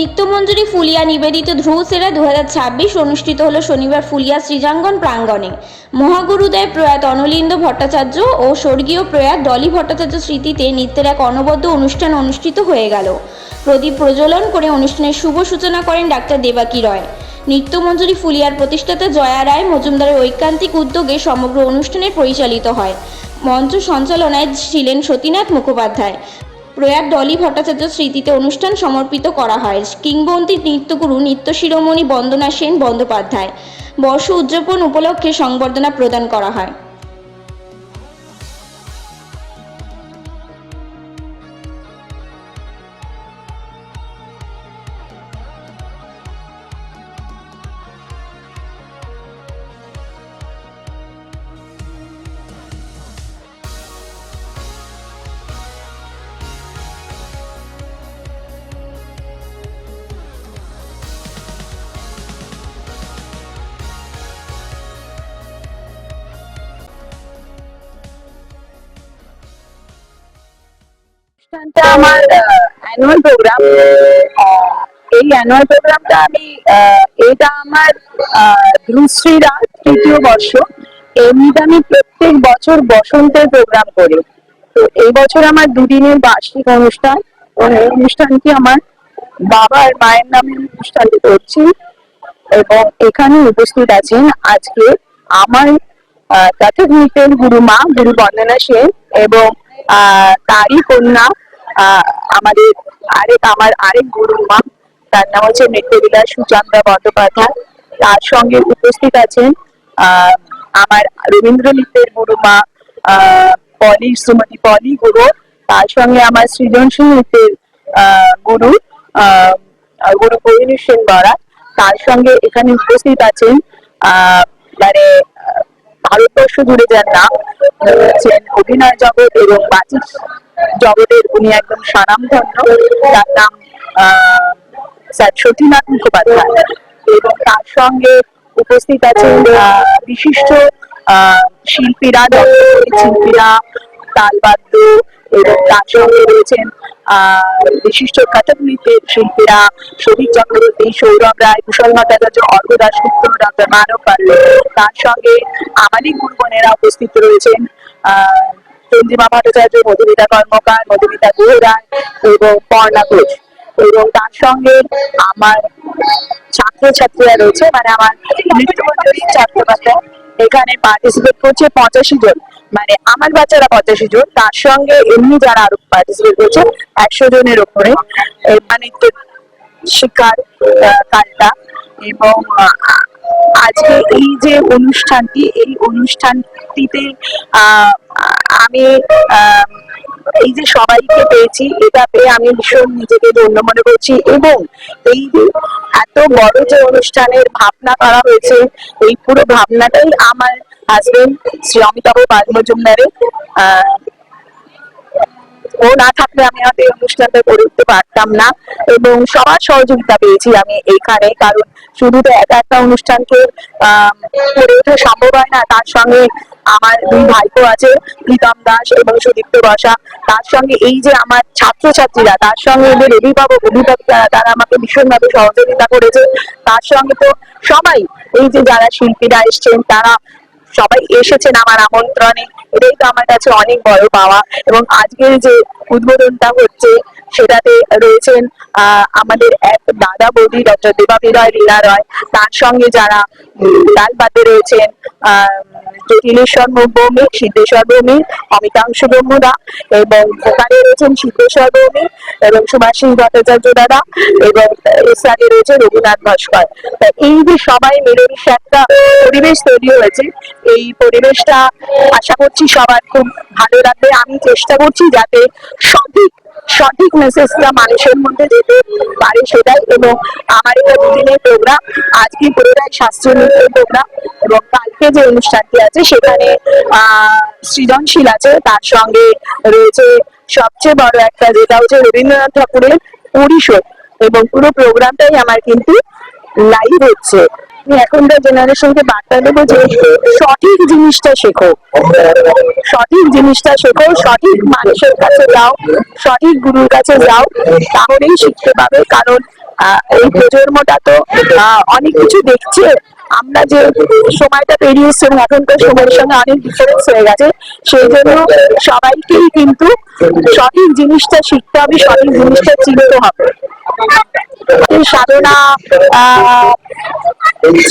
নৃত্যমঞ্জুরি ফুলিয়া নিবেদিত ধ্রুবসেরা 2026 অনুষ্ঠিত হল শনিবার ফুলিয়া শ্রীজাঙ্গন প্রাঙ্গণে। মহাগুরুদেব প্রয়াত অনলিন্দ ভট্টাচার্য ও স্বর্গীয় প্রয়াত ডলি ভট্টাচার্য স্মৃতিতে নৃত্যের এক অনবদ্য অনুষ্ঠান অনুষ্ঠিত হয়ে গেল। প্রদীপ প্রজ্বলন করে অনুষ্ঠানের শুভ সূচনা করেন ডাক্তার দেবাকী রয়। নৃত্যমঞ্জুরি ফুলিয়ার প্রতিষ্ঠাতা জয়া রায় মজুমদারের ঐকান্তিক উদ্যোগে সমগ্র অনুষ্ঠানে পরিচালিত হয়। মঞ্চ সঞ্চালনায় ছিলেন সতীনাথ মুখোপাধ্যায়। প্রয়াত ডলি ভট্টাচার্য স্মৃতিতে অনুষ্ঠান সমর্পিত করা হয়। কিংবদন্তি নৃত্যগুরু নৃত্য শিরোমণি বন্দনা সেন বন্দ্যোপাধ্যায়। বর্ষ উদযাপন উপলক্ষে সংবর্ধনা প্রদান করা হয়। অনুষ্ঠানটা আমার অ্যানুয়াল প্রোগ্রাম। এই অ্যানুয়াল প্রোগ্রামটা আমি এটা আমার ধ্রুশ্রীরা তৃতীয় বর্ষ। এমনিতে আমি প্রত্যেক বছর বসন্তের প্রোগ্রাম করি। তো এই বছর আমার দুদিনের বার্ষিক অনুষ্ঠান, এই অনুষ্ঠানটি আমার বাবা আর মায়ের নামে অনুষ্ঠানটি করছি এবং এখানে উপস্থিত আছেন আজকে আমার কথক নৃত্যের গুরুমা গুরু বন্দনা সেন এবং তারই কন্যা আমাদের আমার আরেক গুরুমা, তার নাম হচ্ছে নৃত্যবিলাস সুচন্দ্রা বন্দ্যোপাধ্যায়। তার সঙ্গে উপস্থিত আছেন আমার রবীন্দ্র নৃত্যের গুরুমা শ্রীমতী পলি গুরু। তার সঙ্গে আমার সৃজনশীল নৃত্যের গুরু গুরু কোহিনী সেন বরা। তার সঙ্গে এখানে উপস্থিত আছেন মানে ভারতবর্ষ জুড়ে যার নাম হচ্ছেন অভিনয় জগৎ এবং বাচিক জগতের উনি একদম স্বনামধন্য, তার নাম স্যার সতীনাথ মুখোপাধ্যায়। এবং তার সঙ্গে উপস্থিত আছেন বিশিষ্ট শিল্পীরা, শিল্পীরা, তালবাদ্য, এবং তার সঙ্গে রয়েছেন বিশিষ্ট কথক নৃত্যের শিল্পীরা শোভিক চক্রবর্তী, সৌরভ রায়, কুশল ভট্টাচার্য, অর্ঘ দাশগুপ্ত, ডক্টর মানব পান্ডে। তার সঙ্গে আমাদের গুরুগণেরা উপস্থিত রয়েছেন চন্দ্রিমা ভট্টাচার্য, মধুমিতা কর্মকার, মধুমিতা গুহ রায় এবং পর্ণা ঘোষ। এবং তার সঙ্গে আমার ছাত্রছাত্রীরা রয়েছে, মানে আমার নৃত্যমঞ্জুরির ছাত্রছাত্রীরা এখানে পার্টিসিপেট করছে 85 জন, মানে আমার বাচ্চারা 85 জন, তার সঙ্গে এমনি যারা আরো পার্টিসিপেট করছে 100 জনের উপরে মানে শিক্ষার কালটা। এবং আজকে এই যে অনুষ্ঠানটি, এই অনুষ্ঠানটিতে আমি এই যে সবাইকে পেয়েছি, এটা পেয়ে আমি ভীষণ নিজেকে ধন্য মনে করছি। এবং এই এত বড় যে অনুষ্ঠানের ভাবনা করা হয়েছে, এই পুরো ভাবনাটাই আমার হাজবেন্ড শ্রী অমিতাভ পাল মজুমদারের। ও না থাকলে আমি হয়তো এই অনুষ্ঠানটা করে উঠতে পারতাম না। এবং সবার সহযোগিতা পেয়েছি আমি এইখানে, কারণ শুধু তো একা একটা অনুষ্ঠানকে করে ওঠা সম্ভব হয় না। তার সঙ্গে আমার দুই ভাইপো আছে, প্রীতম দাস এবং সুদীপ্ত বসা। তার সঙ্গে এই যে আমার ছাত্রছাত্রীরা, তার সঙ্গে এদের অভিভাবকেরা, তারা আমাকে ভীষণভাবে সহযোগিতা করেছে। তার সঙ্গে তো সবাই, এই যে যারা শিল্পীরা এসছেন, তারা সবাই এসেছেন আমার আমন্ত্রণে, এটাই তো আমার কাছে অনেক বড় পাওয়া। এবং আজকের যে উদ্বোধনটা হচ্ছে সেটাতে রয়েছেন আমাদের এক দাদা বৌদি ডক্টর দেবাকী রয়, রীনা রয়। তার সঙ্গে যারা তালবাদ্যে রয়েছেন জটিলেশ্বর ভৌমিক, সিদ্ধেশ্বর ভৌমিক, অমিতাংশু ব্রহ্মদা, এবং ভোকালে রয়েছেন সিদ্ধেশ্বর ভৌমিক এবং সুভাষিস ভট্টাচার্য দাদা, এবং এসআরে রয়েছে রঘুনাথ ভাস্কর। এই যে সবাই মিলেমিশে একটা পরিবেশ তৈরি হয়েছে, এই পরিবেশটা আশা করছি সবার খুব ভালো লাগবে। আমি চেষ্টা করছি যাতে সঠিক মেসেজটা মানুষের মধ্যে যেতে পারে সেটাই। এবং আমার এটা দুদিনের প্রোগ্রাম, আজকে পুরোটাই শাস্ত্রীয় নৃত্যের প্রোগ্রাম এবং কালকে যে অনুষ্ঠানটি আছে সেখানে সৃজনশীল আছে। তার সঙ্গে রয়েছে সবচেয়ে বড় একটা, যেটা হচ্ছে রবীন্দ্রনাথ ঠাকুরের পরিষদ। এবং পুরো প্রোগ্রামটাই আমার কিন্তু লাইভ হচ্ছে। আমি এখনকার জেনারেশনকে বার্তা দেবো যে সঠিক জিনিসটা শেখো, সঠিক জিনিসটা শেখো, সঠিক মানুষের কাছে যাও, সঠিক গুরুর কাছে যাও, তাহলেই শিখতে পাবে। কারণ এই প্রজন্মটা তো অনেক কিছু দেখছে, আমরা যে সময়টা পেরিয়ে এসছি এবং এখনকার সময়ের সঙ্গে অনেক ডিফারেন্স হয়ে গেছে, সেই জন্য সবাইকেই কিন্তু সঠিক জিনিসটা শিখতে হবে, সঠিক জিনিসটা চিনতে হবে। এই সাধনা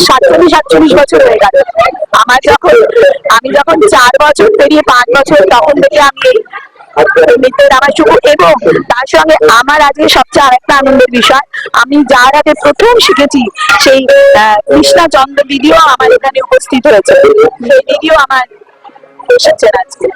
47-48 বছর হয়ে গেল আমার। আমি যখন 4 বছর পেরিয়ে 5 বছর, তখন থেকে আমি এই নৃত্যের আমার শুরু। এবং তার সঙ্গে আমার আজকে সবচেয়ে আরেকটা আনন্দের বিষয়, আমি যার হাতে প্রথম শিখেছি সেই কৃষ্ণা চন্দ্র দিদিও আমার এখানে উপস্থিত হয়েছে। সেই দিদিও আমার এসেছেন আজকে।